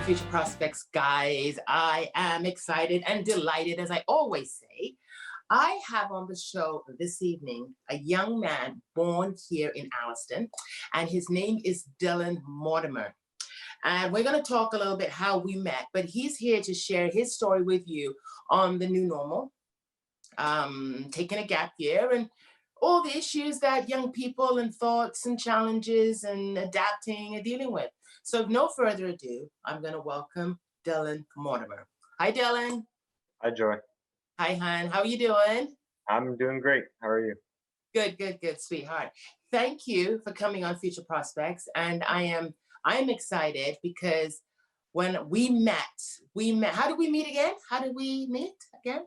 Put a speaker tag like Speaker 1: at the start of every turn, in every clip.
Speaker 1: Future Prospects, guys. I am excited and delighted, as I always say. I have on the show this evening a young man born here in Alliston, and his name is Dylan Mortimer. And we're going to talk a little bit how we met, but he's here to share his story with you on the new normal, taking a gap year, and all the issues that young people and thoughts and challenges and adapting and dealing with. So no further ado, I'm going to welcome Dylan Mortimer. Hi, Dylan.
Speaker 2: Hi, Joy.
Speaker 1: Hi, hon. How are you doing?
Speaker 2: I'm doing great. How are you?
Speaker 1: Good, good, good, sweetheart. Thank you for coming on Future Prospects. And I am excited because when we met, how did we meet again? How did we meet again?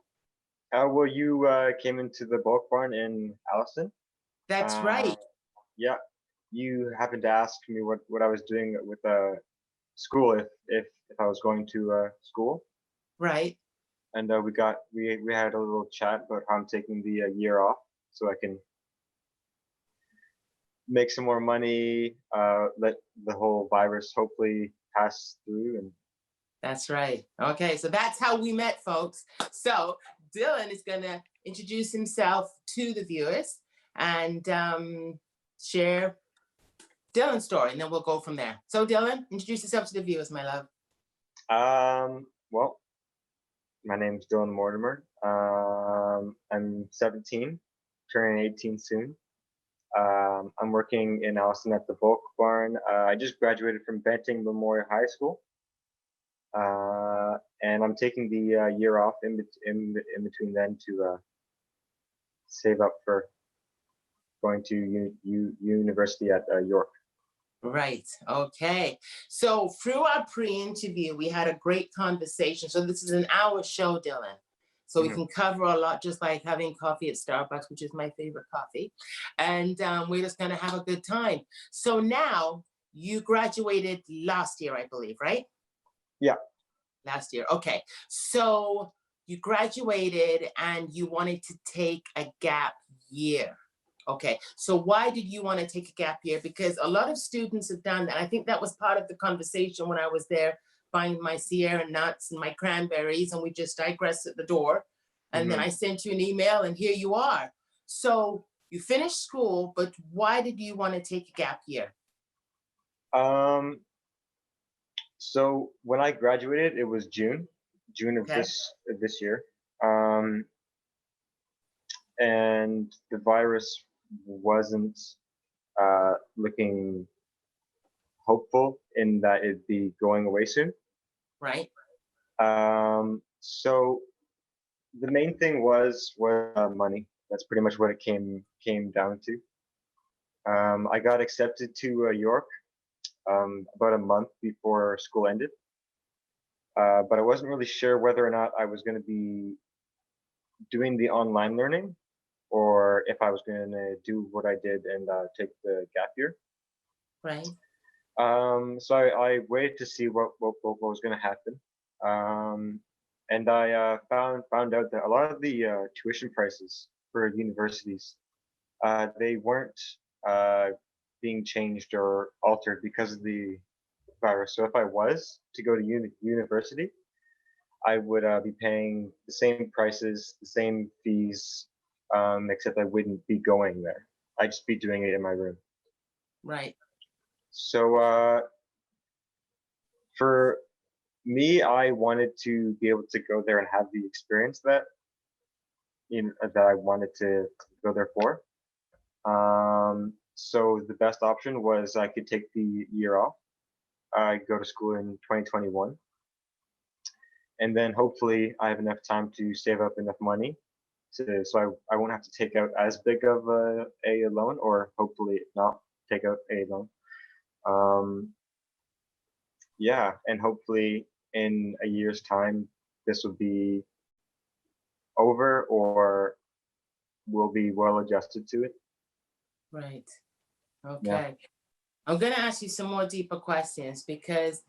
Speaker 2: Well, you came into the bulk barn in Alliston.
Speaker 1: That's right.
Speaker 2: Yeah. You happened to ask me what I was doing with school, if I was going to school.
Speaker 1: Right.
Speaker 2: And we had a little chat about how I'm taking the year off so I can make some more money, let the whole virus hopefully pass through. And
Speaker 1: that's right. Okay, so that's how we met, folks. So Dylan is going to introduce himself to the viewers and share Dylan's story, and then we'll go from there. So Dylan, introduce yourself to the viewers, my love.
Speaker 2: Well, my name's Dylan Mortimer. I'm 17, turning 18 soon. I'm working in Alliston at the bulk barn. I just graduated from Benting Memorial High School. And I'm taking the year off in between then to save up for going to university at York.
Speaker 1: Right. Okay. So through our pre-interview, we had a great conversation. So this is an hour show, Dylan. So we can cover a lot, just like having coffee at Starbucks, which is my favorite coffee. And we're just going to have a good time. So now you graduated last year, I believe, right?
Speaker 2: Yeah.
Speaker 1: Last year. Okay. So you graduated and you wanted to take a gap year. Okay, so why did you want to take a gap year? Because a lot of students have done that. I think that was part of the conversation when I was there buying my Sierra nuts and my cranberries, and we just digressed at the door. And then I sent you an email, and here you are. So you finished school, but why did you want to take a gap year?
Speaker 2: So when I graduated, it was June of this year. And the virus wasn't looking hopeful in that it'd be going away soon.
Speaker 1: Right.
Speaker 2: So the main thing was money. That's pretty much what it came down to. I got accepted to York about a month before school ended, but I wasn't really sure whether or not I was going to be doing the online learning, or if I was going to do what I did and take the gap year.
Speaker 1: Right.
Speaker 2: So I waited to see what was going to happen, and I found out that a lot of the tuition prices for universities they weren't being changed or altered because of the virus. So if I was to go to university, I would be paying the same prices, the same fees, except I wouldn't be going there. I'd just be doing it in my room.
Speaker 1: Right.
Speaker 2: So for me, I wanted to be able to go there and have the experience that that I wanted to go there for. So the best option was I could take the year off. I go to school in 2021. And then hopefully I have enough time to save up enough money so I won't have to take out as big of a loan, or hopefully not take out a loan. Yeah, and hopefully in a year's time this will be over, or we'll be well adjusted to it.
Speaker 1: Right. Okay.
Speaker 2: Yeah.
Speaker 1: I'm going to ask you some more deeper questions, because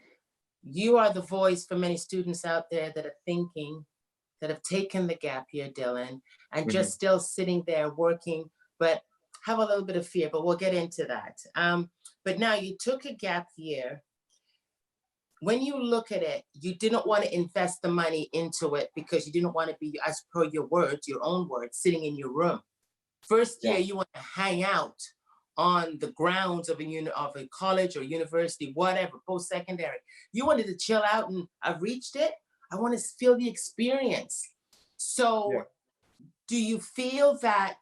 Speaker 1: you are the voice for many students out there that are thinking, that have taken the gap year, Dylan, and just still sitting there working, but have a little bit of fear, but we'll get into that. But now you took a gap year. when you look at it, you didn't want to invest the money into it because you didn't want to be, as per your words, your own words, sitting in your room. First
Speaker 2: Yeah,
Speaker 1: year, you want to hang out on the grounds of a college or university, whatever, post-secondary. You wanted to chill out, and I've reached it. I want to feel the experience.
Speaker 2: yeah.
Speaker 1: So, do you feel that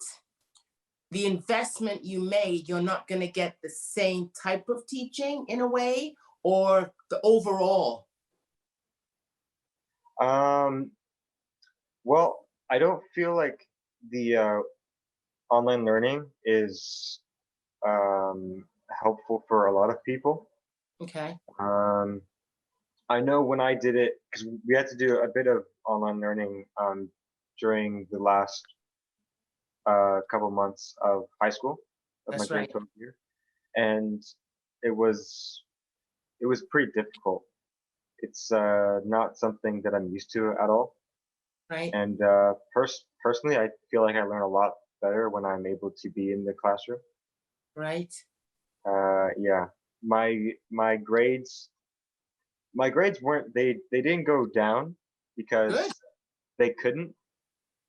Speaker 1: the investment you made, you're not going to get the same type of teaching in a way, or the overall?
Speaker 2: Um, well, I don't feel like the online learning is helpful for a lot of people.
Speaker 1: Okay,
Speaker 2: Um, I know when I did it, because we had to do a bit of online learning during the last couple months of high school, of my
Speaker 1: that's
Speaker 2: grade
Speaker 1: right,
Speaker 2: 12 year, and it was it was pretty difficult. It's not something that I'm used to at all,
Speaker 1: right,
Speaker 2: and personally, I feel like I learn a lot better when I'm able to be in the classroom.
Speaker 1: right.
Speaker 2: Yeah, my grades weren't they didn't go down
Speaker 1: Good.
Speaker 2: because they couldn't.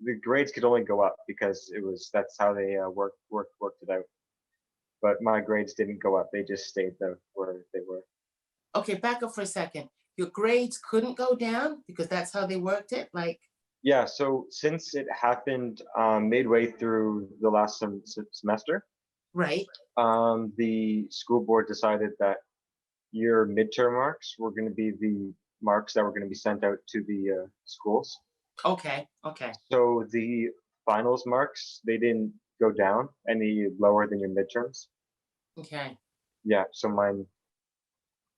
Speaker 2: The grades could only go up because that's how they worked it out. But my grades didn't go up; they just stayed there where they were.
Speaker 1: Okay, back up for a second. Your grades couldn't go down because that's how they worked it. Like,
Speaker 2: Yeah. So since it happened midway through the last semester,
Speaker 1: right,
Speaker 2: the school board decided that your midterm marks were going to be the marks that were going to be sent out to the schools.
Speaker 1: okay, okay,
Speaker 2: So the finals marks, they didn't go down any lower than your midterms.
Speaker 1: okay,
Speaker 2: Yeah, so mine,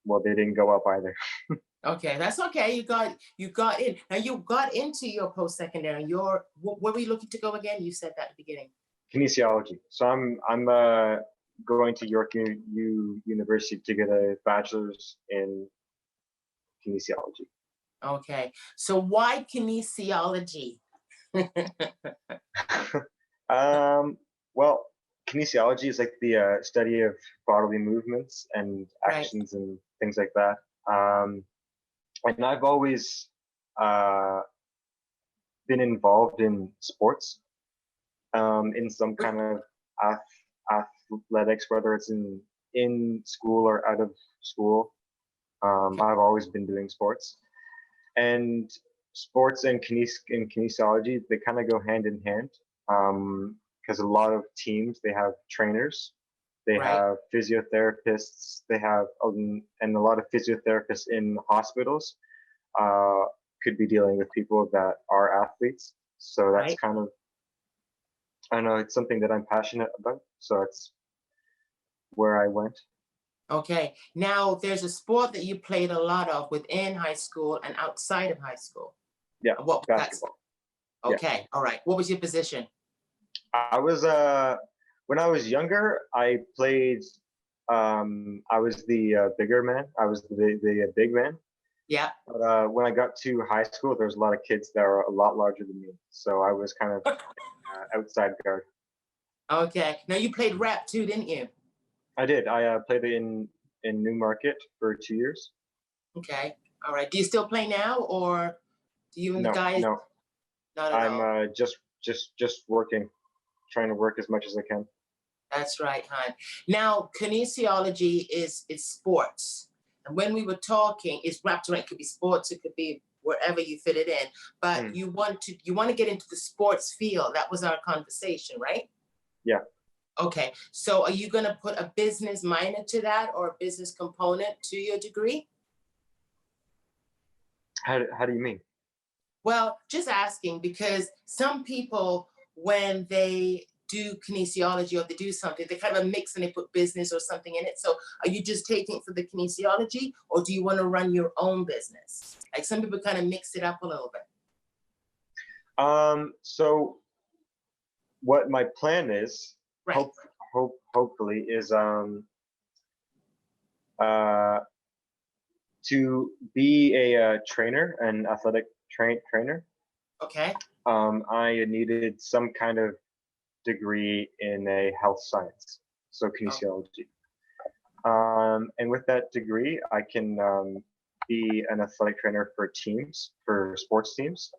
Speaker 2: well, they didn't go up either.
Speaker 1: okay. That's okay. You got in. Now you got into your post-secondary. Where were you looking to go again? You said that at the beginning.
Speaker 2: Kinesiology. So I'm going to York University to get a bachelor's in kinesiology.
Speaker 1: Okay. So why kinesiology?
Speaker 2: um, well, kinesiology is like the study of bodily movements and
Speaker 1: Right,
Speaker 2: actions and things like that. Um, and I've always uh, been involved in sports, in some kind of athletics, whether it's in school or out of school.
Speaker 1: okay,
Speaker 2: I've always been doing sports, and sports and kinesiology, they kind of go hand in hand, because a lot of teams, they have trainers, they
Speaker 1: right,
Speaker 2: have physiotherapists, they have and a lot of physiotherapists in hospitals uh, could be dealing with people that are athletes. So that's
Speaker 1: right.
Speaker 2: kind of, I don't know, it's something that I'm passionate about. So that's where I went.
Speaker 1: Okay. Now there's a sport that you played a lot of within high school and outside of high school.
Speaker 2: Yeah,
Speaker 1: What was that?
Speaker 2: basketball. Yeah,
Speaker 1: Okay. All right. What was your position?
Speaker 2: I was when I was younger, I played. I was the bigger man. I was the big man.
Speaker 1: Yeah.
Speaker 2: But when I got to high school, there was a lot of kids that were a lot larger than me. So I was kind of outside guard.
Speaker 1: Okay. Now you played rap too, didn't you?
Speaker 2: I did. I played in Newmarket for 2 years.
Speaker 1: Okay. All right. Do you still play now, or do you and the
Speaker 2: No,
Speaker 1: guys?
Speaker 2: no,
Speaker 1: Not at
Speaker 2: I'm
Speaker 1: all.
Speaker 2: just working, trying to work as much as I can.
Speaker 1: That's right, hon. Now, kinesiology is sports. And when we were talking, it's wrapped around, it could be sports, it could be wherever you fit it in. But
Speaker 2: Hmm.
Speaker 1: you want to get into the sports field. That was our conversation, right?
Speaker 2: Yeah.
Speaker 1: Okay. So are you gonna put a business minor to that or a business component to your degree?
Speaker 2: How do you mean?
Speaker 1: Well, just asking because some people, when they do kinesiology or they do something, they kind of mix and they put business or something in it. So are you just taking it for the kinesiology or do you want to run your own business? Like some people kind of mix it up a little bit.
Speaker 2: So what my plan is,
Speaker 1: Right.
Speaker 2: hope hopefully, is uh to be a trainer, an athletic trainer.
Speaker 1: Okay.
Speaker 2: I needed some kind of degree in a health science, so
Speaker 1: Oh,
Speaker 2: kinesiology. And with that degree, I can be an athletic trainer for teams, for sports teams.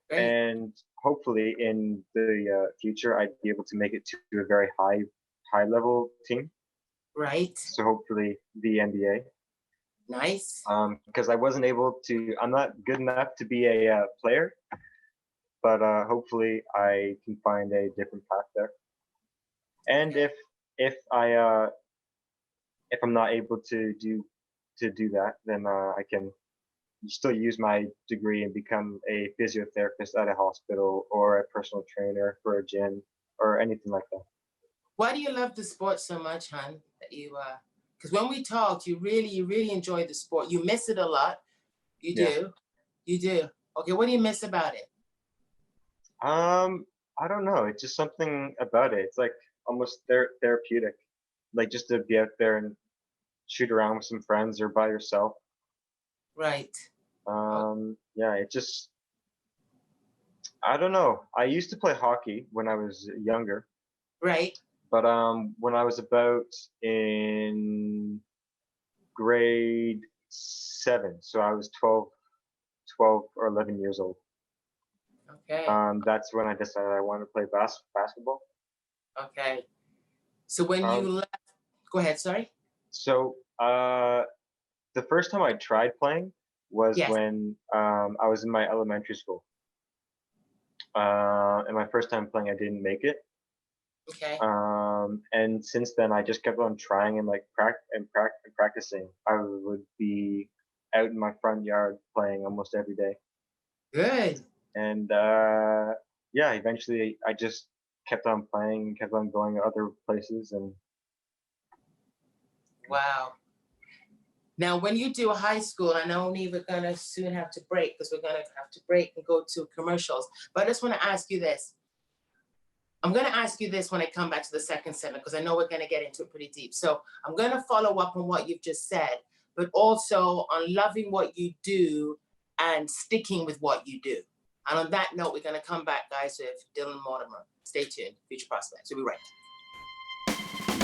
Speaker 1: Great.
Speaker 2: And hopefully in the future, I'd be able to make it to a very high level team.
Speaker 1: Right.
Speaker 2: So hopefully the NBA.
Speaker 1: Nice.
Speaker 2: Because I wasn't able to, I'm not good enough to be a player, but hopefully I can find a different path there. And
Speaker 1: Okay.
Speaker 2: if I'm not able to do that, then I can still use my degree and become a physiotherapist at a hospital or a personal trainer for a gym or anything like that.
Speaker 1: Why do you love the sport so much, hon? That you because when we talked, you really enjoy the sport. You miss it a lot. You
Speaker 2: Yeah.
Speaker 1: do. You do. Okay, what do you miss about it?
Speaker 2: I don't know. It's just something about it. It's like almost therapeutic. Like just to be out there and shoot around with some friends or by yourself.
Speaker 1: Right. Oh,
Speaker 2: Yeah, it just I don't know. I used to play hockey when I was younger,
Speaker 1: right.
Speaker 2: but when I was about in grade 7, so I was 12 or 11 years old.
Speaker 1: Okay.
Speaker 2: That's when I decided I wanted to play basketball.
Speaker 1: Okay. So when you
Speaker 2: Um,
Speaker 1: left, go ahead, sorry.
Speaker 2: so the first time I tried playing was
Speaker 1: Yes.
Speaker 2: when I was in my elementary school. And my first time playing, I didn't make it.
Speaker 1: Okay.
Speaker 2: And since then, I just kept on trying and like practicing. I would be out in my front yard playing almost every day.
Speaker 1: Good.
Speaker 2: And yeah, eventually I just kept on playing, kept on going to other places, and
Speaker 1: Wow. Now, when you do high school, I know we're gonna soon have to break because we're gonna have to break and go to commercials. But I just want to ask you this. I'm going to ask you this when I come back to the second segment, because I know we're going to get into it pretty deep. So I'm going to follow up on what you've just said, but also on loving what you do and sticking with what you do. And on that note, we're going to come back, guys, with Dylan Mortimer. Stay tuned. Future Prospects. We'll be right back.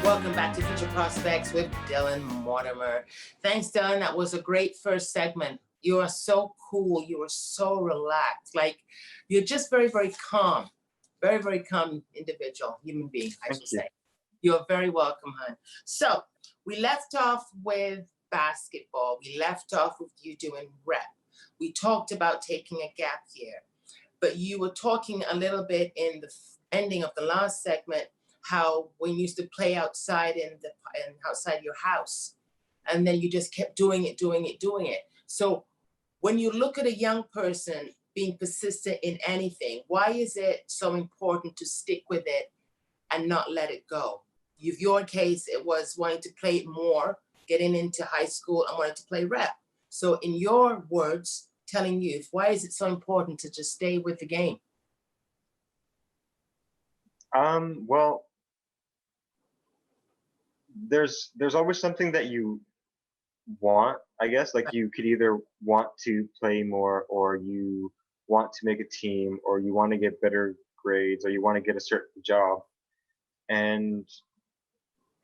Speaker 1: Welcome back to Future Prospects with Dylan Mortimer. Thanks, Dylan. That was a great first segment. You are so cool. You are so relaxed. Like, you're just very calm. Very calm individual, human being, I
Speaker 2: thank
Speaker 1: should
Speaker 2: you.
Speaker 1: say. You're very welcome, hon. So we left off with basketball. We left off with you doing rep. We talked about taking a gap year, but you were talking a little bit in the ending of the last segment how when you used to play outside in outside your house, and then you just kept doing it. So when you look at a young person being persistent in anything, why is it so important to stick with it and not let it go? Your case, it was wanting to play it more, getting into high school and wanting to play rep. So in your words, telling youth, why is it so important to just stay with the game?
Speaker 2: Well, there's always something that you want, I guess. Like you could either want to play more, or you want to make a team, or you want to get better grades, or you want to get a certain job. And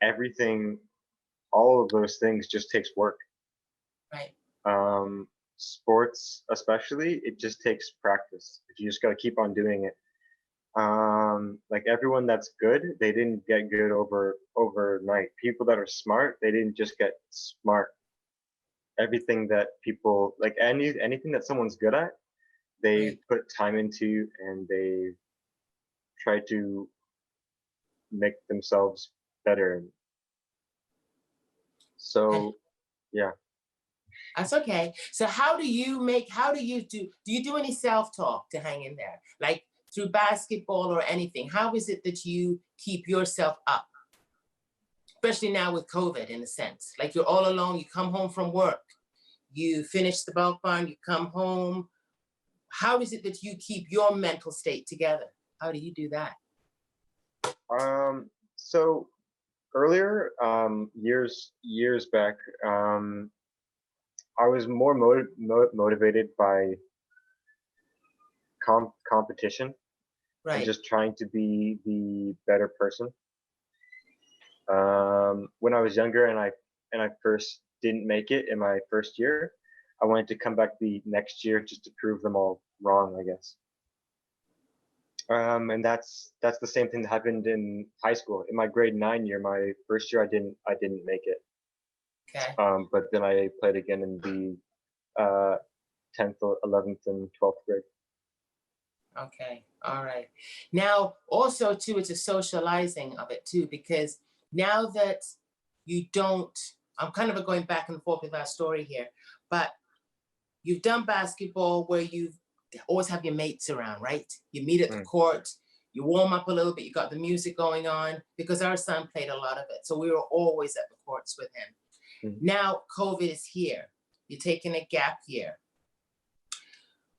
Speaker 2: everything, all of those things just takes work.
Speaker 1: Right.
Speaker 2: Sports especially, it just takes practice. You just got to keep on doing it. Like everyone that's good, they didn't get good overnight. People that are smart, they didn't just get smart. Everything that people like, anything that someone's good at, they
Speaker 1: Right.
Speaker 2: put time into, and they try to make themselves better.
Speaker 1: And
Speaker 2: So yeah.
Speaker 1: that's okay. So how do you do any self-talk to hang in there? Like through basketball or anything? How is it that you keep yourself up? Especially now with COVID, in a sense. Like you're all alone, you come home from work, you finish the bulk barn, you come home. how is it that you keep your mental state together? How do you do that?
Speaker 2: So earlier, years back, I was more motivated by competition and
Speaker 1: Right.
Speaker 2: just trying to be the better person. When I was younger and I first didn't make it in my first year, I wanted to come back the next year just to prove them all wrong, I guess. And that's the same thing that happened in high school. In my grade 9 year, my first year, I didn't make it.
Speaker 1: Okay.
Speaker 2: But then I played again in the 10th, 11th, and 12th grade.
Speaker 1: Okay. All right. Now, also too, it's a socializing of it too, because now that you don't, I'm kind of going back and forth with our story here, but you've done basketball where you always have your mates around, right? You meet at the
Speaker 2: Mm,
Speaker 1: court, you warm up a little bit, you got the music going on, because our son played a lot of it. So we were always at the courts with him.
Speaker 2: mm.
Speaker 1: Now COVID is here. You're taking a gap year.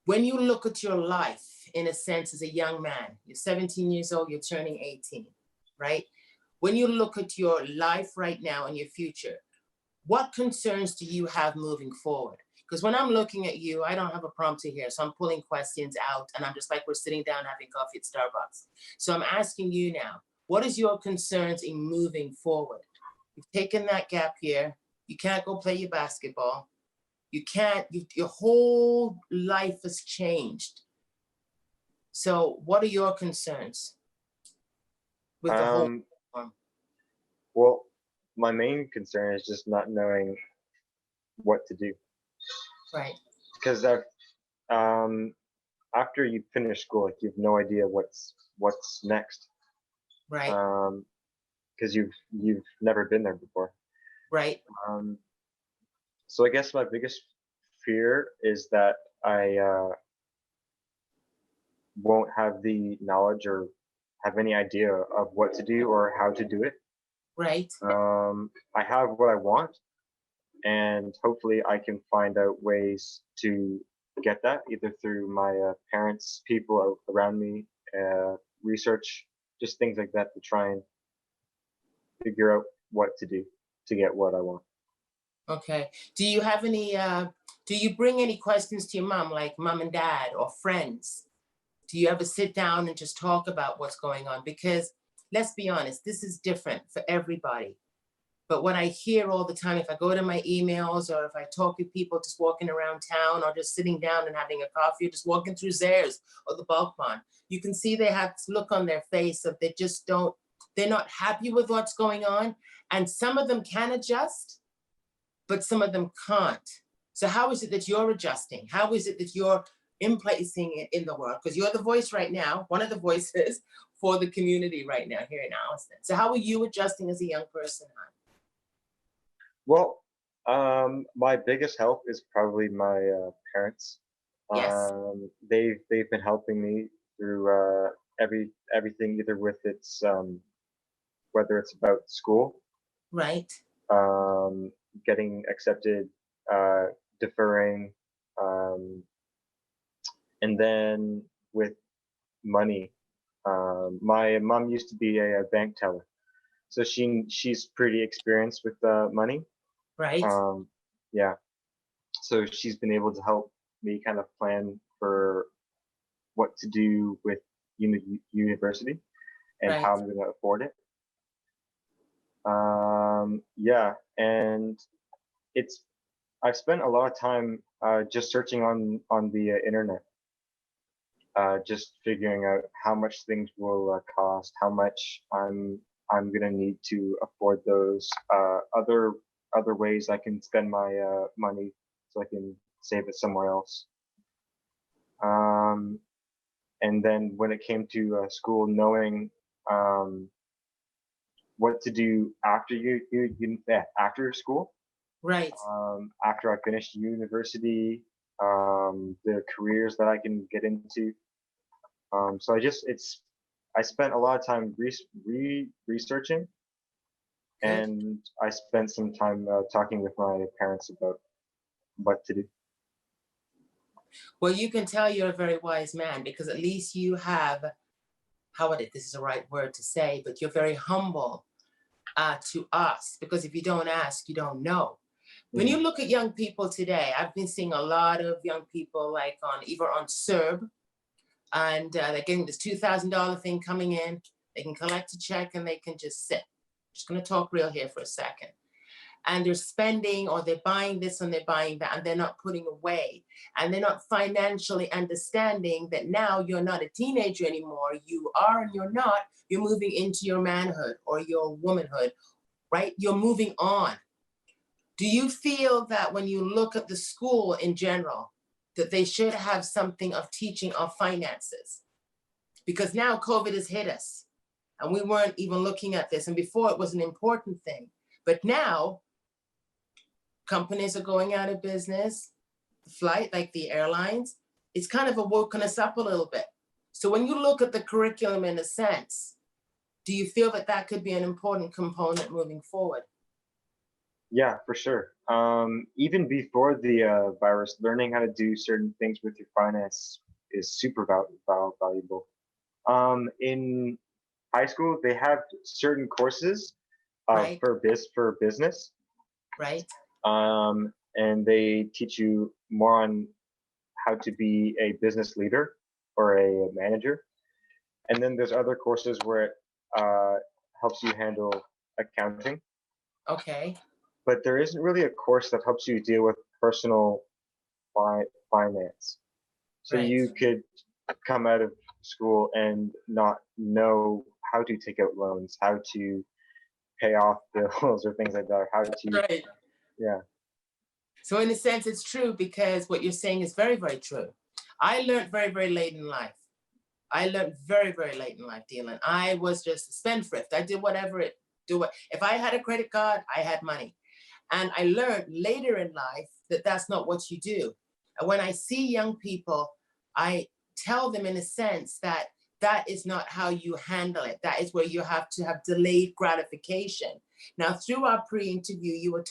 Speaker 1: When you look at your life, in a sense, as a young man, you're 17 years old, you're turning 18, right? When you look at your life right now and your future, what concerns do you have moving forward? Because when I'm looking at you, I don't have a prompter here. So I'm pulling questions out and I'm just like, we're sitting down having coffee at Starbucks. So I'm asking you now, what is your concerns in moving forward? You've taken that gap year. You can't go play your basketball. You can't, your whole life has changed. So what are your concerns with the whole
Speaker 2: Um,
Speaker 1: form?
Speaker 2: well, my main concern is just not knowing what to do
Speaker 1: Right,
Speaker 2: because um, after you finish school, like you have no idea what's next,
Speaker 1: right,
Speaker 2: um, because you've never been there before.
Speaker 1: right,
Speaker 2: Um, so I guess my biggest fear is that I won't have the knowledge or have any idea of what to do or how to do it.
Speaker 1: right.
Speaker 2: I have what I want, and hopefully I can find out ways to get that either through my parents, people around me, research, just things like that to try and figure out what to do to get what I want.
Speaker 1: Okay. Do you have any, do you bring any questions to your mom, like mom and dad or friends? Do you ever sit down and just talk about what's going on? Because let's be honest, this is different for everybody. But what I hear all the time, if I go to my emails or if I talk to people just walking around town or just sitting down and having a coffee or just walking through Zares or the bulk pond, you can see they have this look on their face of they just don't, they're not happy with what's going on. And some of them can adjust, but some of them can't. So how is it that you're adjusting? How is it that you're in placing it in the world? Because you're the voice right now, one of the voices for the community right now here in Alliston. So how are you adjusting as a young person, hon?
Speaker 2: Well, my biggest help is probably my parents.
Speaker 1: Yes,
Speaker 2: They've been helping me through everything, either with its whether it's about school,
Speaker 1: right,
Speaker 2: um, getting accepted, uh, deferring, um, and then with money. My mom used to be a bank teller, so she's pretty experienced with money.
Speaker 1: right,
Speaker 2: Um, yeah, so she's been able to help me kind of plan for what to do with university and
Speaker 1: right,
Speaker 2: how I'm going to afford it. Yeah, and it's I've spent a lot of time just searching on the internet, just figuring out how much things will cost, how much I'm gonna need to afford those. Other ways I can spend my money so I can save it somewhere else. Um, and then when it came to school, knowing um, what to do after after school,
Speaker 1: right.
Speaker 2: after I finished university, the careers that I can get into. So I spent a lot of time researching,
Speaker 1: Good.
Speaker 2: and I spent some time talking with my parents about what to do.
Speaker 1: Well, you can tell you're a very wise man because at least you have, how would it, this is the right word to say, but you're very humble to us, because if you don't ask, you don't know. When you
Speaker 2: Mhm.
Speaker 1: look at young people today, I've been seeing a lot of young people like on either on CERB, and they're getting this $2,000 thing coming in. They can collect a check and they can just sit. Just going to talk real here for a second. And they're spending, or they're buying this and they're buying that, and they're not putting away. And they're not financially understanding that now you're not a teenager anymore. You are and you're not. You're moving into your manhood or your womanhood, right? You're moving on. Do you feel that when you look at the school in general, that they should have something of teaching of finances? Because now COVID has hit us and we weren't even looking at this. And before it was an important thing. But now companies are going out of business, flight, like the airlines, it's kind of woken us up a little bit. So when you look at the curriculum in a sense, do you feel that that could be an important component moving forward?
Speaker 2: Yeah, for sure. Even before the virus, learning how to do certain things with your finance is super valuable. In high school, they have certain courses
Speaker 1: Right,
Speaker 2: for business,
Speaker 1: right,
Speaker 2: and they teach you more on how to be a business leader or a manager. And then there's other courses where it helps you handle accounting,
Speaker 1: okay,
Speaker 2: but there isn't really a course that helps you deal with personal finance. So
Speaker 1: right,
Speaker 2: you could come out of school and not know how to take out loans, how to pay off bills or things like that, or how to,
Speaker 1: right.
Speaker 2: yeah.
Speaker 1: So in a sense, it's true because what you're saying is very, very true. I learned very, very late in life. I learned very, very late in life, Dylan. I was just a spendthrift. I did whatever it do. If I had a credit card, I had money. And I learned later in life that that's not what you do. And when I see young people, I tell them in a sense that that is not how you handle it. That is where you have to have delayed gratification. Now, through our pre-interview, you were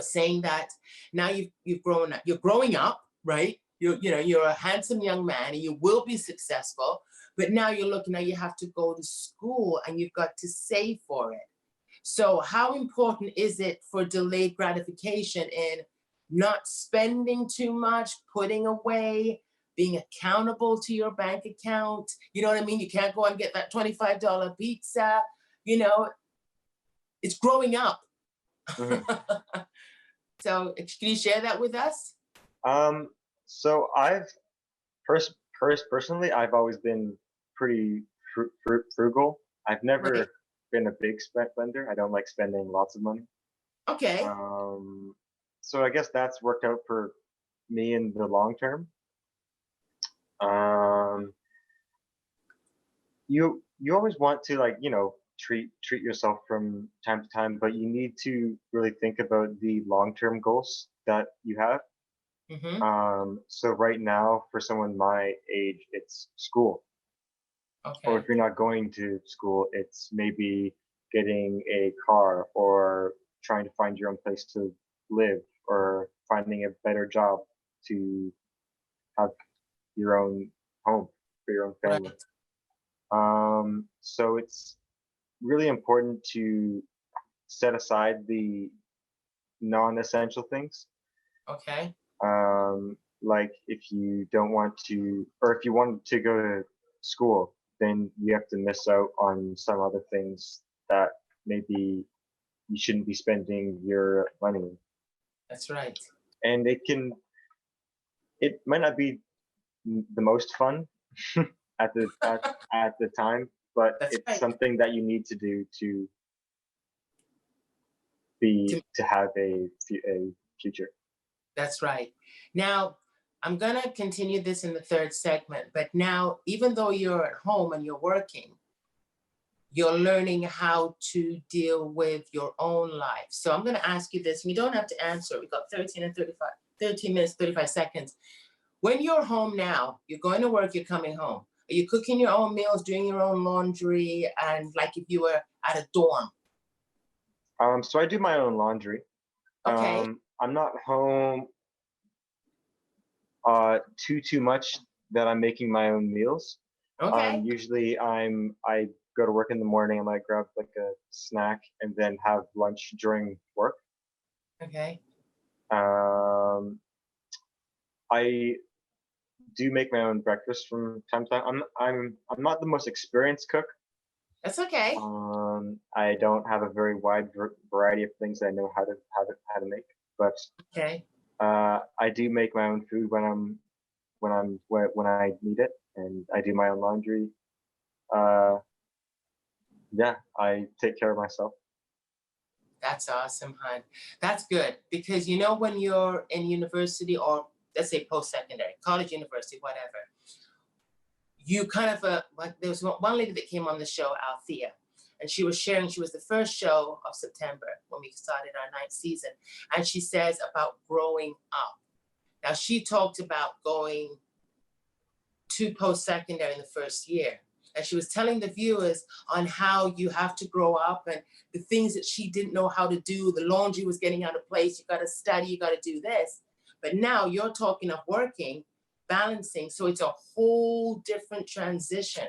Speaker 1: saying that now you've grown up, you're growing up, right? You're a handsome young man and you will be successful, but now you're looking, now you have to go to school and you've got to save for it. So how important is it for delayed gratification in not spending too much, putting away, being accountable to your bank account? You know what I mean? You can't go and get that $25 pizza, you know, it's growing up.
Speaker 2: Mhm.
Speaker 1: So can you share that with us?
Speaker 2: Um, so I've personally, I've always been pretty frugal. I've
Speaker 1: Right.
Speaker 2: never been a big spender. I don't like spending lots of money.
Speaker 1: Okay.
Speaker 2: Um, so I guess that's worked out for me in the long term. Um, you always want to, like, treat yourself from time to time, but you need to really think about the long term goals that you have.
Speaker 1: Mm-hmm.
Speaker 2: So right now, for someone my age, it's school. Or if
Speaker 1: Okay.
Speaker 2: you're not going to school, it's maybe getting a car or trying to find your own place to live or finding a better job to have your own home for your own family.
Speaker 1: Right.
Speaker 2: So it's really important to set aside the non-essential things.
Speaker 1: Okay.
Speaker 2: Like if you don't want to, or if you want to go to school, then you have to miss out on some other things that maybe you shouldn't be spending your money on.
Speaker 1: That's right.
Speaker 2: And it might not be the most fun at the time, but
Speaker 1: That's
Speaker 2: it's
Speaker 1: right.
Speaker 2: something that you need to do to have a future.
Speaker 1: That's right. Now, I'm going to continue this in the third segment, but now, even though you're at home and you're working, you're learning how to deal with your own life. So I'm going to ask you this, and you don't have to answer. We got 13 minutes, 35 seconds. When you're home now, you're going to work, you're coming home. Are you cooking your own meals, doing your own laundry, and like if you were at a dorm?
Speaker 2: So I do my own laundry.
Speaker 1: Okay,
Speaker 2: I'm not home too much that I'm making my own meals.
Speaker 1: Okay.
Speaker 2: Usually I go to work in the morning. I might grab like a snack and then have lunch during work.
Speaker 1: Okay.
Speaker 2: Um, I do make my own breakfast from time to time. I'm not the most experienced cook.
Speaker 1: That's okay.
Speaker 2: I don't have a very wide variety of things I know how to make, but
Speaker 1: Okay.
Speaker 2: I do make my own food when I need it, and I do my own laundry. Uh, yeah, I take care of myself.
Speaker 1: That's awesome, hon. That's good because you know when you're in university or let's say post-secondary, college, university, whatever, you kind of like there was one lady that came on the show, Althea, and she was sharing. She was the first show of September when we started our ninth season, and she says about growing up. Now she talked about going to post-secondary in the first year. And she was telling the viewers on how you have to grow up and the things that she didn't know how to do. The laundry was getting out of place. You got to study, you got to do this. But now you're talking of working, balancing. So it's a whole different transition.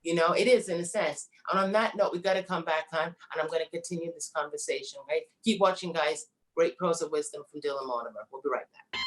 Speaker 1: You know, it is in a sense. And on that note, we got to come back, hon, and I'm going to continue this conversation, right? Keep watching, guys. Great Pearls of Wisdom from Dylan Mortimer. We'll be right back.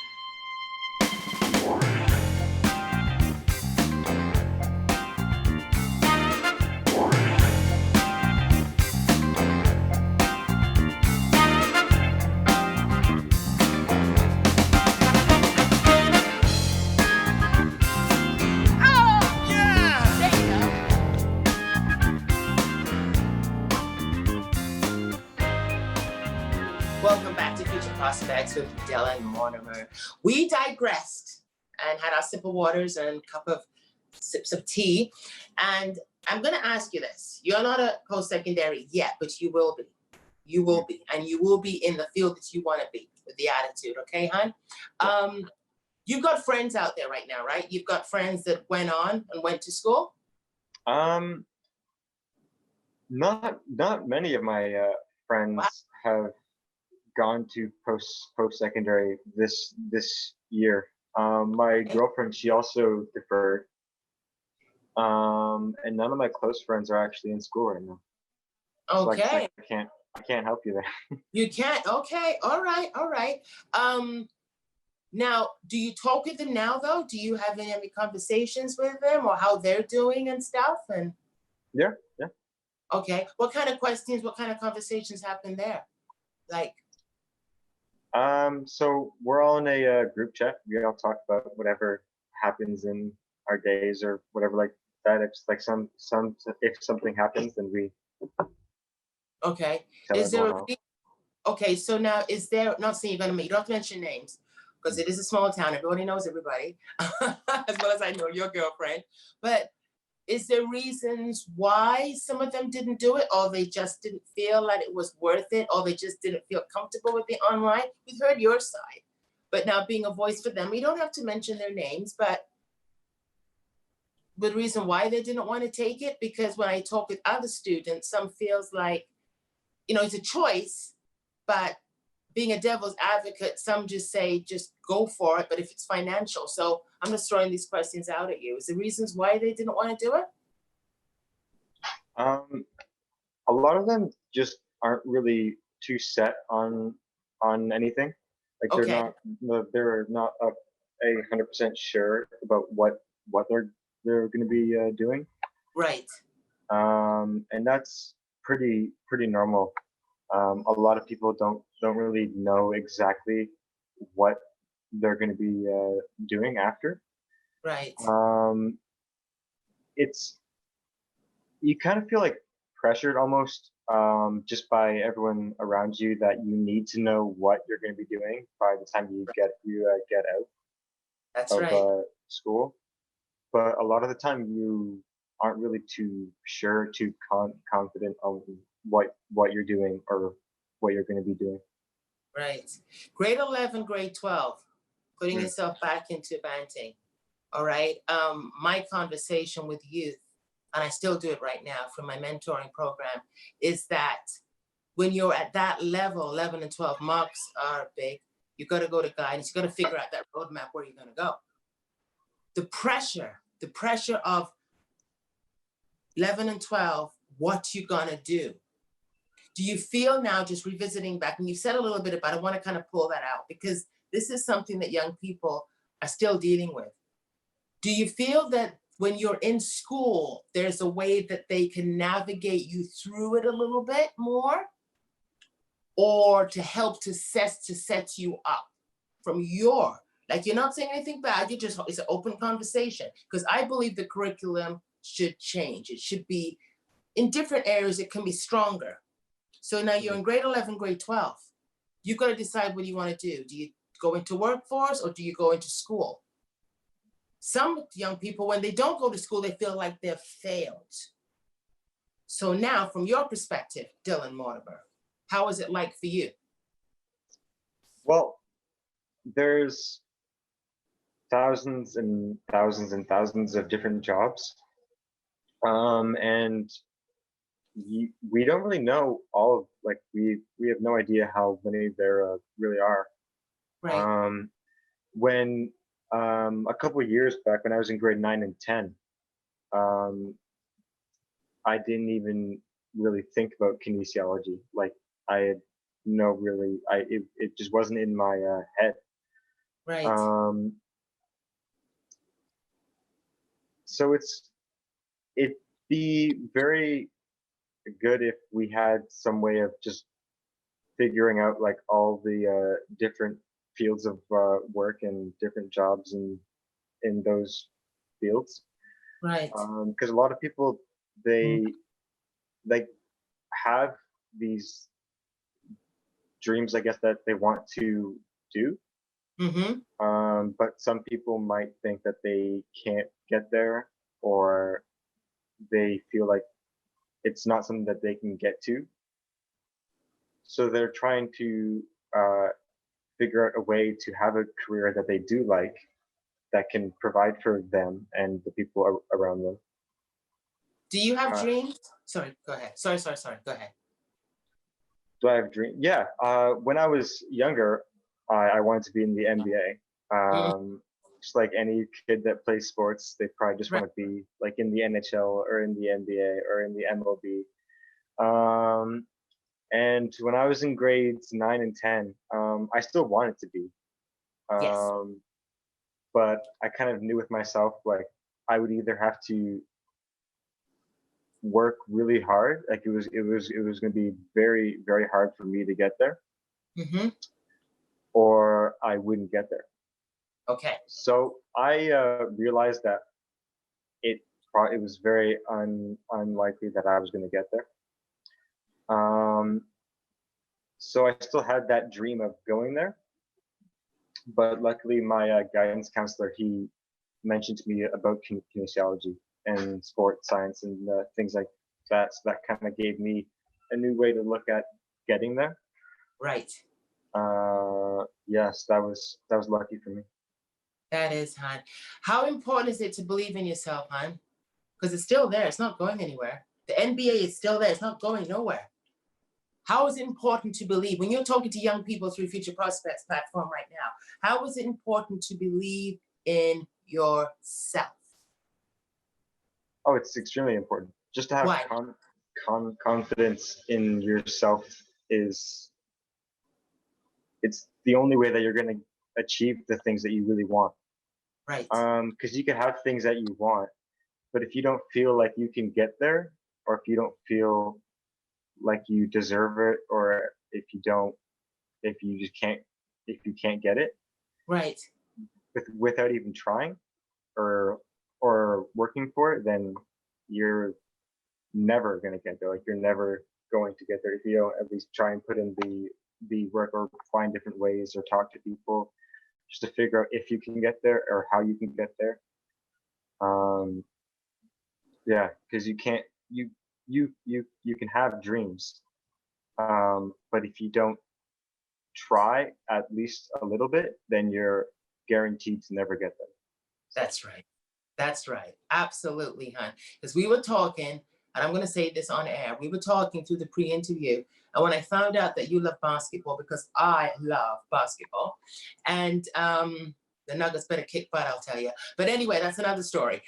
Speaker 1: Welcome back to Future Prospects with Dylan Mortimer. We digressed and had our sip of waters and a cup of sips of tea. And I'm going to ask you this. You're not a post-secondary yet, but you will be. You will be. And you will be in the field that you want to be with the attitude. Okay, hon? You've got friends out there right now, right? You've got friends that went on and went to school?
Speaker 2: Not many of my friends have gone to post secondary this year. My girlfriend, she also deferred, and none of my close friends are actually in school right now. So like I
Speaker 1: Okay.
Speaker 2: said, I can't help you there.
Speaker 1: You can't. Okay. All right. All right. Now, do you talk with them now though? Do you have any conversations with them or how they're doing and stuff? And
Speaker 2: Yeah.
Speaker 1: okay. What kind of questions, what kind of conversations happen there? Like,
Speaker 2: So we're all in a group chat. We all talk about whatever happens in our days or whatever like that. It's like some if something happens, then we
Speaker 1: okay.
Speaker 2: tell
Speaker 1: Is there
Speaker 2: everyone else.
Speaker 1: okay, so now is there, not saying you're gonna make, you don't have to mention names because it is a small town, everybody knows everybody, as well as I know your girlfriend, but is there reasons why some of them didn't do it or they just didn't feel like it was worth it or they just didn't feel comfortable with the online? We've heard your side, but now being a voice for them, we don't have to mention their names, but the reason why they didn't want to take it, because when I talk with other students, some feels like, you know, it's a choice, but being a devil's advocate, some just say, just go for it, but if it's financial. So I'm just throwing these questions out at you. Is there reasons why they didn't want to do it?
Speaker 2: A lot of them just aren't really too set on anything. Like
Speaker 1: Okay,
Speaker 2: they're not 100% sure about what they're going to be doing.
Speaker 1: right,
Speaker 2: And that's pretty normal. A lot of people don't really know exactly what they're going to be doing after.
Speaker 1: right,
Speaker 2: Um, it's you kind of feel like pressured almost just by everyone around you that you need to know what you're going to be doing by the time you get
Speaker 1: that's
Speaker 2: out of
Speaker 1: right,
Speaker 2: school. But a lot of the time you aren't really too sure, too confident on what you're doing or what you're going to be doing.
Speaker 1: right. Grade 11, grade 12, putting
Speaker 2: Mm.
Speaker 1: yourself back into banting. All right. My conversation with youth, and I still do it right now from my mentoring program, is that when you're at that level, 11 and 12 marks are big, you got to go to guidance. You got to figure out that roadmap where you're going to go. the pressure of 11 and 12, what you gonna do? Do you feel now, just revisiting back, and you said a little bit about, I want to kind of pull that out because this is something that young people are still dealing with. Do you feel that when you're in school, there's a way that they can navigate you through it a little bit more, or to help to set you up from your, like, you're not saying anything bad, it's an open conversation, because I believe the curriculum should change. It should be in different areas, it can be stronger. So now you're in grade 11, grade 12. You've got to decide what you want to do. Do you go into workforce or do you go into school? Some young people, when they don't go to school, they feel like they've failed. So now, from your perspective, Dylan Mortimer, how is it like for you?
Speaker 2: Well, there's thousands and thousands and thousands of different jobs. And we don't really know all of, like, we have no idea how many there really are.
Speaker 1: Right.
Speaker 2: When a couple of years back, when I was in grade 9 and 10, I didn't even really think about kinesiology. Like, I had no really, it just wasn't in my head.
Speaker 1: Right.
Speaker 2: So it'd be very good if we had some way of just figuring out, like, all the different fields of work and different jobs in those fields.
Speaker 1: Right.
Speaker 2: Because a lot of people, they like have these dreams, I guess, that they want to do. But some people might think that they can't get there, or they feel like it's not something that they can get to. So they're trying to figure out a way to have a career that they do like, that can provide for them and the people around them.
Speaker 1: Do you have dreams? Sorry, go ahead. Sorry. Go ahead.
Speaker 2: Do I have dreams? Yeah. When I was younger, I wanted to be in the NBA. Just like any kid that plays sports, they probably just want to be like in the NHL or in the NBA or in the MLB. And when I was in grades 9 and 10, I still wanted to be.
Speaker 1: Yes.
Speaker 2: But I kind of knew with myself, like, I would either have to work really hard, like it was going to be very, very hard for me to get there, or I wouldn't get there.
Speaker 1: Okay.
Speaker 2: So I realized that it was very unlikely that I was going to get there. So I still had that dream of going there, but luckily my guidance counselor, he mentioned to me about kinesiology and sports science and things like that. So that kind of gave me a new way to look at getting there.
Speaker 1: Right.
Speaker 2: Yes, that was lucky for me.
Speaker 1: That is, hon. How important is it to believe in yourself, hon? Because it's still there. It's not going anywhere. The NBA is still there. It's not going nowhere. How is it important to believe? When you're talking to young people through Future Prospects platform right now, how is it important to believe in yourself?
Speaker 2: Oh, it's extremely important. Just to have confidence in yourself it's the only way that you're going to achieve the things that you really want.
Speaker 1: Right.
Speaker 2: Because you can have things that you want, but if you don't feel like you can get there, or if you don't feel like you deserve it, or if you can't get it,
Speaker 1: right,
Speaker 2: without even trying or working for it, then you're never going to get there. Like, you're never going to get there if you don't at least try and put in the work, or find different ways, or talk to people just to figure out if you can get there or how you can get there. Yeah, because you can't, you can have dreams, but if you don't try at least a little bit, then you're guaranteed to never get there.
Speaker 1: That's right. That's right. Absolutely, hon. Because we were talking, and I'm going to say this on air, we were talking through the pre-interview, and when I found out that you love basketball, because I love basketball, and The Nuggets better kick butt, I'll tell you. But anyway, that's another story.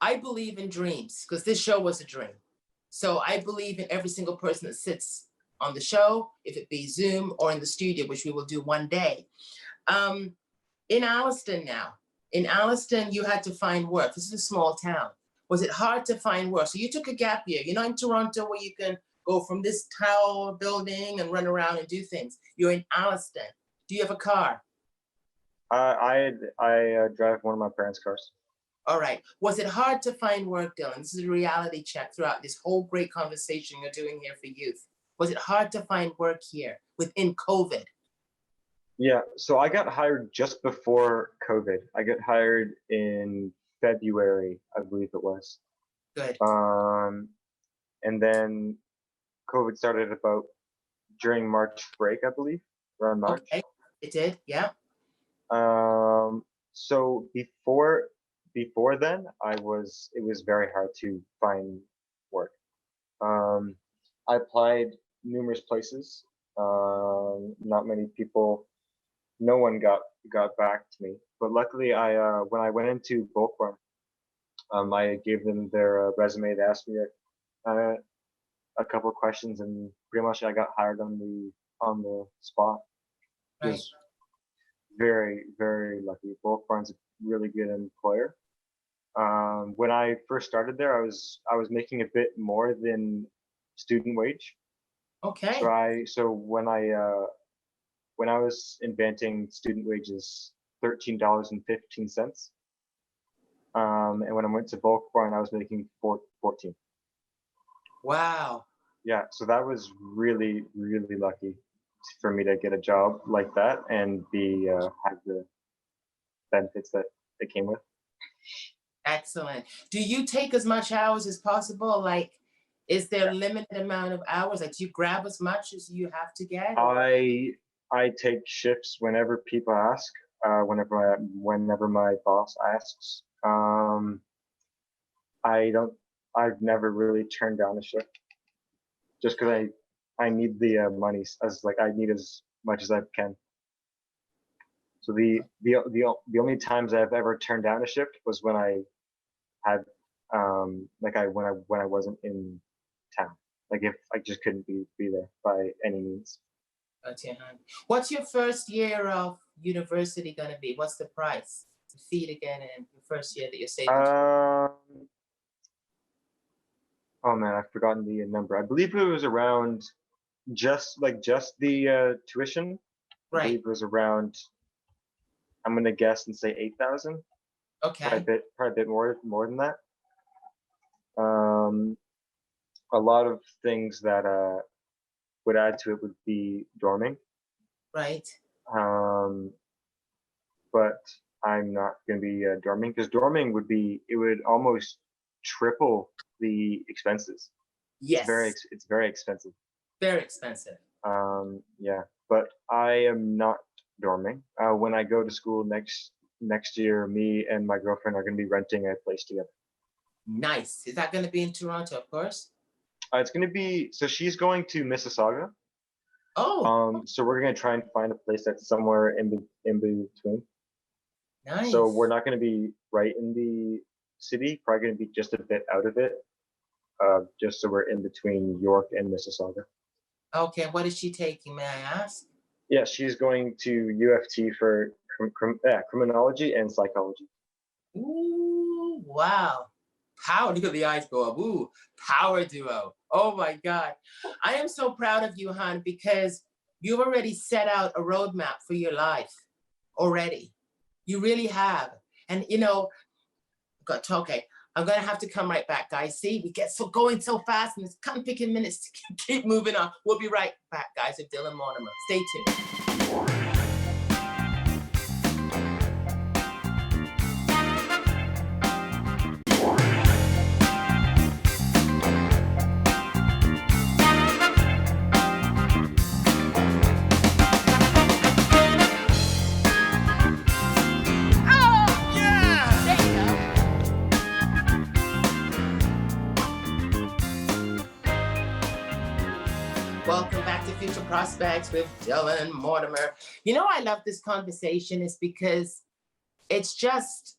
Speaker 1: I believe in dreams because this show was a dream. So I believe in every single person that sits on the show, if it be Zoom or in the studio, which we will do one day. In Alliston now, in Alliston, you had to find work. This is a small town. Was it hard to find work? So you took a gap year. You're not in Toronto where you can go from this tower building and run around and do things. You're in Alliston. Do you have a car?
Speaker 2: I drive one of my parents' cars.
Speaker 1: All right. Was it hard to find work, Dylan? This is a reality check throughout this whole great conversation you're doing here for youth. Was it hard to find work here within COVID?
Speaker 2: Yeah, so I got hired just before COVID. I got hired in February, I believe it was.
Speaker 1: Good.
Speaker 2: And then COVID started about during March break, I believe, around March.
Speaker 1: Okay, it did, yeah.
Speaker 2: So before then, it was very hard to find work. I applied numerous places. Not many people. No one got back to me. But luckily, when I went into Bulk Barn, I gave them their resume. They asked me a couple of questions, and pretty much I got hired on the spot. It was very, very lucky. Bulk Barn's a really good employer. When I first started there, I was making a bit more than student wage.
Speaker 1: Okay.
Speaker 2: So when I was inventing student wages, $13.15. And when I went to Bulk Barn, I was making 14.
Speaker 1: Wow.
Speaker 2: Yeah, so that was really, really lucky for me to get a job like that and have the benefits that it came with.
Speaker 1: Excellent. Do you take as much hours as possible? Like, is there a limited amount of hours? Like, do you grab as much as you have to get?
Speaker 2: I take shifts whenever people ask, whenever my boss asks. I've never really turned down a shift just because I need the money I need as much as I can. So the only times I've ever turned down a shift was when I had when I wasn't in town. Like if I just couldn't be there by any means.
Speaker 1: What's your first year of university gonna be? What's the price? The fee to get in your first year that you're saving?
Speaker 2: Oh man, I've forgotten the number. I believe it was around just the tuition.
Speaker 1: Right.
Speaker 2: I believe it was around. I'm gonna guess and say 8,000.
Speaker 1: Okay.
Speaker 2: Probably a bit more than that. A lot of things that would add to it would be dorming.
Speaker 1: Right.
Speaker 2: But I'm not going to be dorming because dorming would almost triple the expenses.
Speaker 1: Yes.
Speaker 2: It's very expensive.
Speaker 1: Very expensive.
Speaker 2: Yeah, but I am not dorming. When I go to school next year, me and my girlfriend are going to be renting a place together.
Speaker 1: Nice. Is that going to be in Toronto, of course?
Speaker 2: It's going to be, so she's going to Mississauga.
Speaker 1: Oh.
Speaker 2: So we're going to try and find a place that's somewhere in between.
Speaker 1: Nice.
Speaker 2: So we're not going to be right in the city, probably going to be just a bit out of it, just so we're in between York and Mississauga.
Speaker 1: Okay, what is she taking, may I ask?
Speaker 2: Yeah, she's going to U of T for criminology and psychology.
Speaker 1: Ooh, wow. Power, look at the eyes go up. Ooh, power duo. Oh my God. I am so proud of you, Han, because you've already set out a roadmap for your life already. You really have. And okay, I'm gonna have to come right back, guys. See, we get going so fast and it's kind of picking minutes to keep moving on. We'll be right back, guys, with Dylan Mortimer. Stay tuned. Prospects with Dylan Mortimer. You know, I love this conversation is because it's just,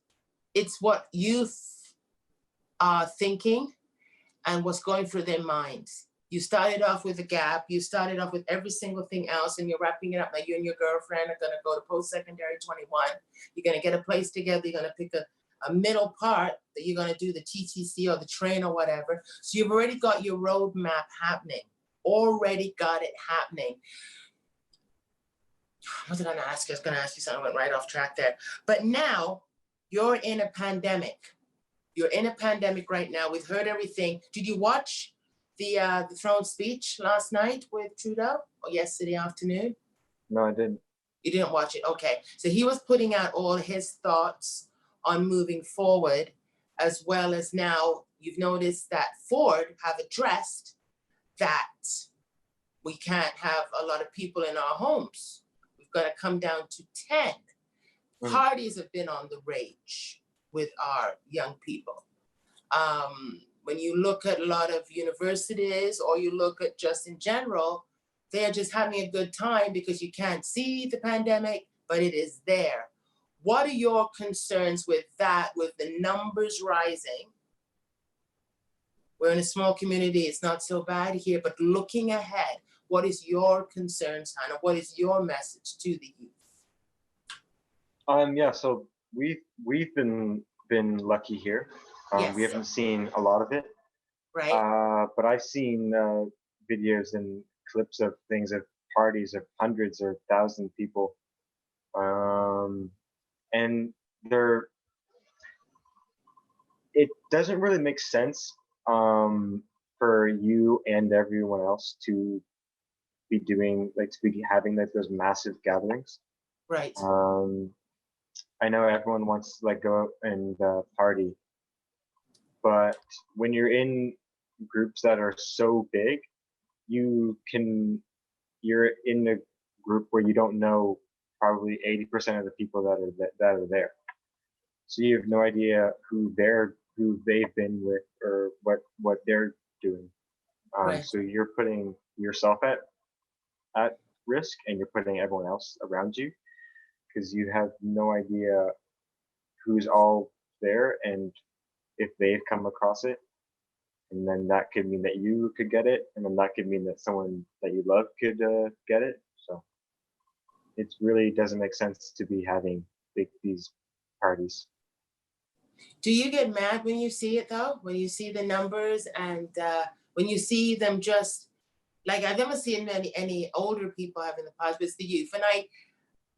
Speaker 1: it's what youth are thinking and what's going through their minds. You started off with a gap, you started off with every single thing else, and you're wrapping it up. Now you and your girlfriend are gonna go to post-secondary 21. You're gonna get a place together, you're gonna pick a middle part that you're gonna do the TTC or the train or whatever. So you've already got your roadmap happening, already got it happening. What was I gonna ask you? I was gonna ask you something, I went right off track there. But now you're in a pandemic. You're in a pandemic right now. We've heard everything. Did you watch the throne speech last night with Trudeau or yesterday afternoon?
Speaker 2: No, I didn't.
Speaker 1: You didn't watch it? Okay. So he was putting out all his thoughts on moving forward, as well as now you've noticed that Ford have addressed that we can't have a lot of people in our homes. We've got to come down to 10. Parties have been on the rage with our young people. When you look at a lot of universities or you look at just in general, they're just having a good time because you can't see the pandemic, but it is there. What are your concerns with that, with the numbers rising? We're in a small community, it's not so bad here, but looking ahead, what is your concerns, Hannah? What is your message to the youth?
Speaker 2: Yeah, so we've been lucky here. We
Speaker 1: Yes,
Speaker 2: haven't seen a lot of it,
Speaker 1: right?
Speaker 2: but I've seen videos and clips of things of parties of hundreds or thousand people, and they're it doesn't really make sense for you and everyone else to be doing like to be having like those massive gatherings.
Speaker 1: Right.
Speaker 2: I know everyone wants to like go out and party, but when you're in groups that are so big, you're in a group where you don't know probably 80% of the people that are there. So you have no idea who they've been with or what they're doing.
Speaker 1: Right.
Speaker 2: So you're putting yourself at risk and you're putting everyone else around you because you have no idea who's all there and if they've come across it. And then that could mean that you could get it, and then that could mean that someone that you love could get it. So it really doesn't make sense to be having these parties.
Speaker 1: Do you get mad when you see it though? When you see the numbers and when you see them just like I've never seen any older people having the pause, but it's the youth. And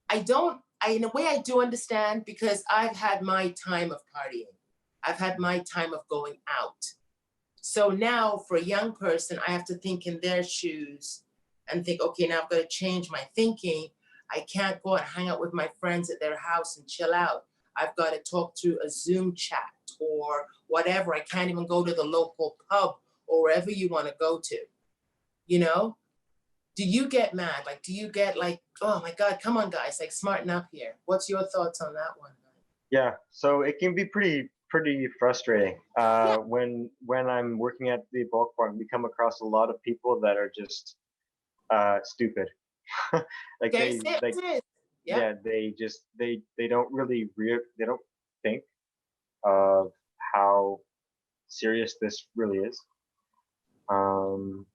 Speaker 1: I don't I in a way I do understand because I've had my time of partying. I've had my time of going out. So now for a young person, I have to think in their shoes and think, okay, now I've got to change my thinking. I can't go and hang out with my friends at their house and chill out. I've got to talk through a Zoom chat or whatever. I can't even go to the local pub or wherever you want to go to, you know? Do you get mad? Like, do you get like, oh my God, come on, guys, like smarten up here. What's your thoughts on that one?
Speaker 2: Yeah, so it can be pretty frustrating
Speaker 1: Yeah,
Speaker 2: when I'm working at the bulk farm. We come across a lot of people that are just stupid. like
Speaker 1: okay,
Speaker 2: they
Speaker 1: say
Speaker 2: like
Speaker 1: it is. Yeah,
Speaker 2: yeah they don't really they don't think of how serious this really is. Um,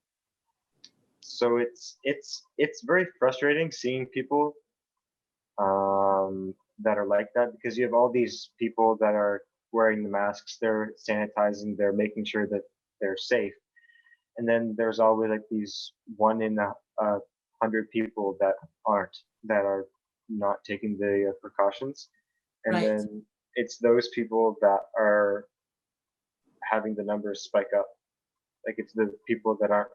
Speaker 2: so it's very frustrating seeing people that are like that because you have all these people that are wearing the masks, they're sanitizing, they're making sure that they're safe, and then there's always like these one in a hundred people that aren't that are not taking the precautions, and
Speaker 1: right.
Speaker 2: then it's those people that are having the numbers spike up. Like it's the people that aren't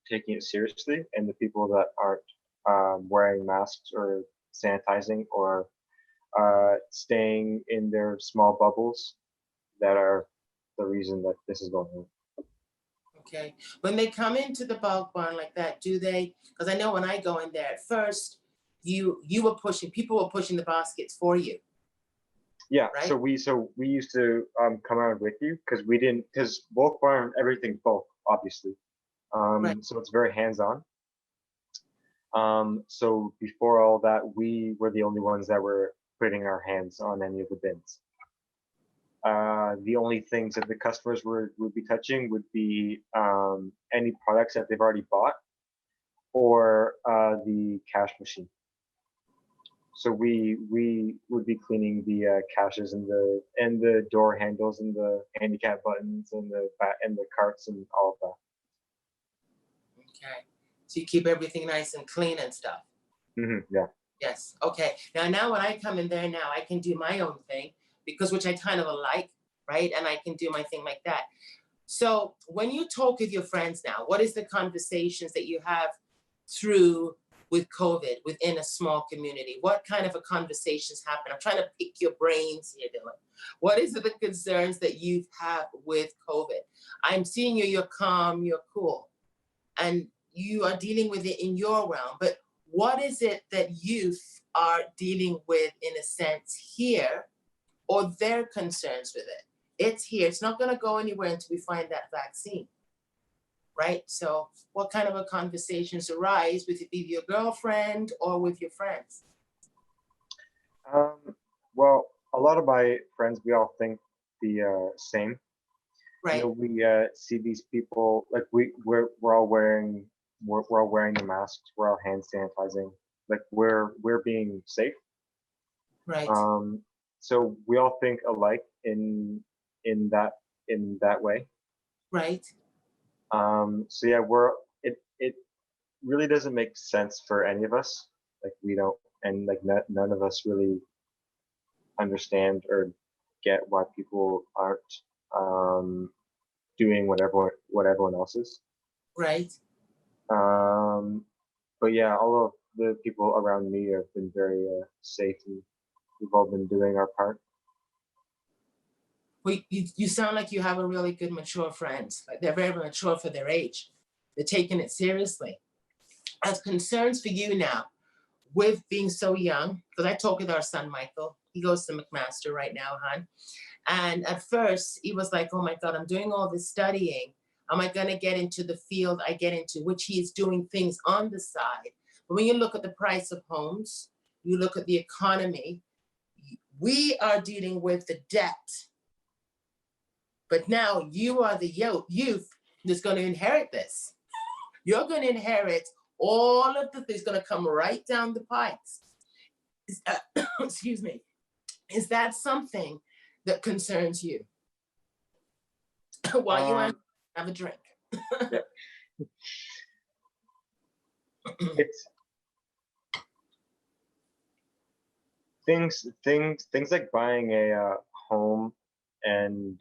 Speaker 2: taking it seriously and the people that aren't wearing masks or sanitizing or staying in their small bubbles that are the reason that this is going on.
Speaker 1: Okay. When they come into the bulk barn like that, do they? Because I know when I go in there at first, you were pushing, people were pushing the baskets for you,
Speaker 2: Yeah,
Speaker 1: right?
Speaker 2: so we used to come around with you because we didn't because bulk farm everything's bulk obviously,
Speaker 1: Right.
Speaker 2: so it's very hands on. So before all that, we were the only ones that were putting our hands on any of the bins. The only things that the customers would be touching would be any products that they've already bought or the cash machine. So we would be cleaning the caches and the door handles and the handicap buttons and the carts and all of that.
Speaker 1: Okay. So you keep everything nice and clean and stuff.
Speaker 2: Yeah.
Speaker 1: Yes. Okay. Now when I come in there now, I can do my own thing because which I kind of like, right? And I can do my thing like that. So when you talk with your friends now, what is the conversations that you have through with COVID within a small community? What kind of a conversations happen? I'm trying to pick your brains here, Dylan. What is it the concerns that you've had with COVID? I'm seeing you, you're calm, you're cool, and you are dealing with it in your realm. But what is it that youth are dealing with in a sense here, or their concerns with it? It's here. It's not going to go anywhere until we find that vaccine, right? So, what kind of a conversations arise with either your girlfriend or with your friends?
Speaker 2: Well, a lot of my friends, we all think the same.
Speaker 1: Right,
Speaker 2: We see these people like we're all wearing we're all wearing the masks. We're all hand sanitizing. Like we're being safe.
Speaker 1: right,
Speaker 2: So we all think alike in that in that way.
Speaker 1: right,
Speaker 2: So yeah, it really doesn't make sense for any of us. Like we don't, and like none of us really understand or get why people aren't doing what everyone else is.
Speaker 1: right.
Speaker 2: Um, but yeah, all of the people around me have been very safe, and we've all been doing our part.
Speaker 1: Well, you sound like you have a really good, mature friends. Like they're very mature for their age. They're taking it seriously. As concerns for you now, with being so young, because I talk with our son Michael. He goes to McMaster right now, hon. And at first, he was like, "Oh my God, I'm doing all this studying. Am I going to get into the field I get into?" Which he is doing things on the side. But when you look at the price of homes, you look at the economy. We are dealing with the debt, but now you are the youth that's going to inherit this. You're going to inherit all of the things going to come right down the pipes. Excuse me. Is that something that concerns you? While you
Speaker 2: Um,
Speaker 1: have a drink.
Speaker 2: yeah, it's things like buying a home and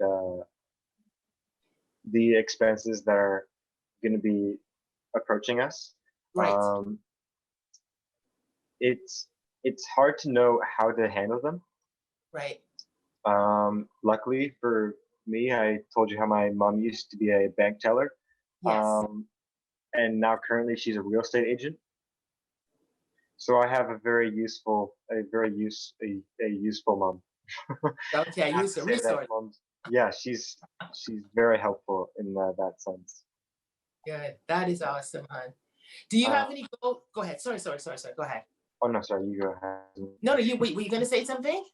Speaker 2: the expenses that are going to be approaching us.
Speaker 1: Right,
Speaker 2: Um, it's it's hard to know how to handle them.
Speaker 1: right.
Speaker 2: Luckily for me, I told you how my mom used to be a bank teller,
Speaker 1: Yes.
Speaker 2: um, and now currently she's a real estate agent. So I have a useful mom.
Speaker 1: Okay, I
Speaker 2: I have
Speaker 1: use
Speaker 2: to
Speaker 1: the
Speaker 2: say that
Speaker 1: resource.
Speaker 2: mom's, yeah, she's very helpful in that sense.
Speaker 1: Good. That is awesome, hon. Do you
Speaker 2: Uh,
Speaker 1: have any goal? Go ahead. Sorry. Go ahead.
Speaker 2: oh no, sorry, you go ahead.
Speaker 1: No, you wait, were you gonna say something?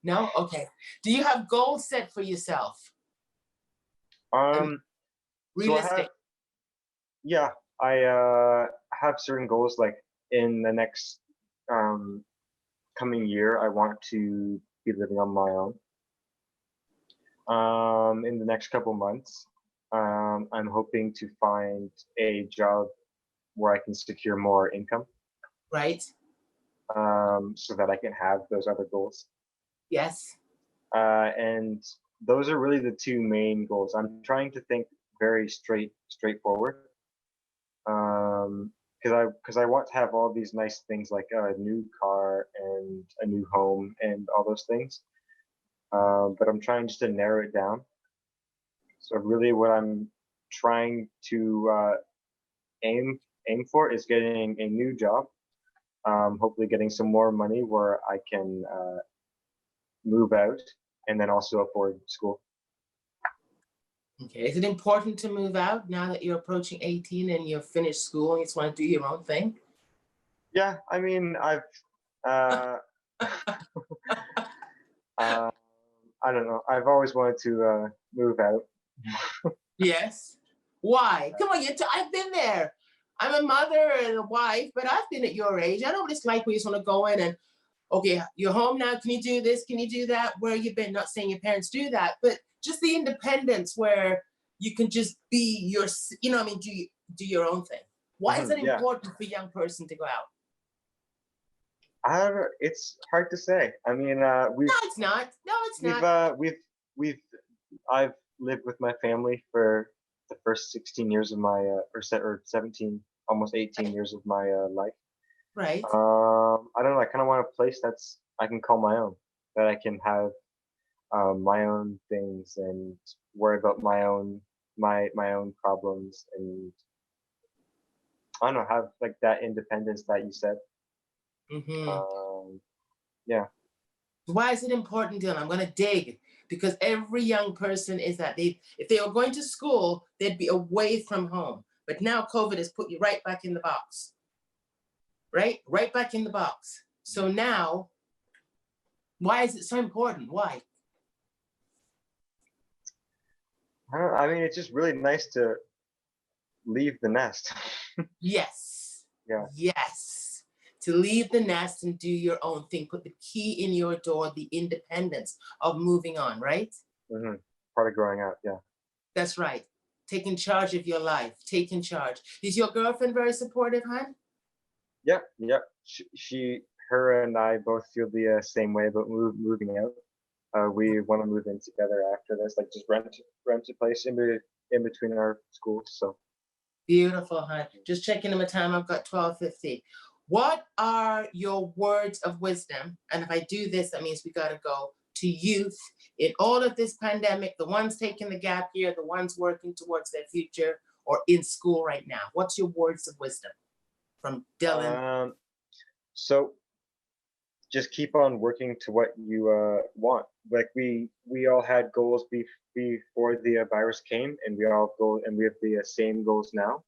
Speaker 1: No? Okay. Do you have goals set for yourself? I mean,
Speaker 2: Um, so I have,
Speaker 1: realistic.
Speaker 2: yeah, I have certain goals. Like in the next um coming year, I want to be living on my own. In the next couple months, I'm hoping to find a job where I can secure more income,
Speaker 1: Right?
Speaker 2: so that I can have those other goals.
Speaker 1: Yes.
Speaker 2: And those are really the two main goals. I'm trying to think very straightforward, because I want to have all these nice things like a new car and a new home and all those things. But I'm trying just to narrow it down. So really, what I'm trying to aim aim for is getting a new job. Hopefully, getting some more money where I can move out and then also afford school.
Speaker 1: Okay. Is it important to move out now that you're approaching 18 and you've finished school and you just want to do your own thing?
Speaker 2: Yeah, I mean, uh, uh, I don't know. I've always wanted to move out.
Speaker 1: Yes. Why? Come on, I've been there. I'm a mother and a wife, but I've been at your age. I know what it's like when you just want to go in and, okay, you're home now. Can you do this? Can you do that? Where you been? Not saying your parents do that, but just the independence where you can just be what I mean, do your own thing. Why is it
Speaker 2: Yeah,
Speaker 1: important for a young person to go out?
Speaker 2: I don't know. It's hard to say. I mean,
Speaker 1: No, it's not. No, it's
Speaker 2: we've
Speaker 1: not.
Speaker 2: uh, we've we've I've lived with my family for the first 16 years of my or 17, almost 18
Speaker 1: Right.
Speaker 2: years of my life.
Speaker 1: Right.
Speaker 2: I don't know. I kind of want a place that's I can call my own, that I can have my own things and worry about my own problems, and I don't know, have like that independence that you said.
Speaker 1: Hmm.
Speaker 2: Um, yeah.
Speaker 1: Why is it important, Dylan? I'm going to dig because every young person is that if they were going to school, they'd be away from home. But now COVID has put you right back in the box, right? Right back in the box. So now, why is it so important? Why?
Speaker 2: I don't know, I mean, it's just really nice to leave the nest.
Speaker 1: Yes.
Speaker 2: Yeah.
Speaker 1: Yes. To leave the nest and do your own thing, put the key in your door, the independence of moving on, right?
Speaker 2: Hmm. Part of growing up. Yeah.
Speaker 1: That's right. Taking charge of your life, taking charge. Is your girlfriend very supportive, hon?
Speaker 2: Yep. Yep. Her and I both feel the same way about moving out. We want to move in together after this, like just rent a place in between our schools. So
Speaker 1: Beautiful, hon. Just checking in my time. I've got 12:50. What are your words of wisdom? And if I do this, that means we got to go to youth in all of this pandemic, the ones taking the gap year, the ones working towards their future or in school right now. What's your words of wisdom from Dylan?
Speaker 2: um, so just keep on working to what you want. Like we all had goals before the virus came, and we have the same goals now.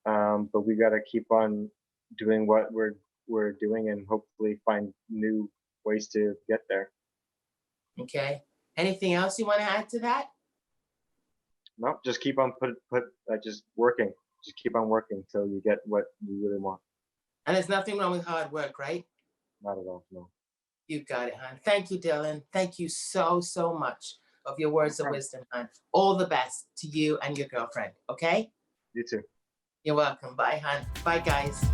Speaker 2: But we got to keep on doing what we're doing, and hopefully find new ways to get there.
Speaker 1: Okay. Anything else you want to add to that?
Speaker 2: No, just keep on just working. Just keep on working till you get what you really want.
Speaker 1: And there's nothing wrong with hard work, right?
Speaker 2: Not at all. No.
Speaker 1: You got it, hon. Thank you, Dylan. Thank you so, so much of your
Speaker 2: No
Speaker 1: words of
Speaker 2: problem.
Speaker 1: wisdom, hon. All the best to you and your girlfriend, okay?
Speaker 2: You too.
Speaker 1: You're welcome. Bye, hon. Bye, guys.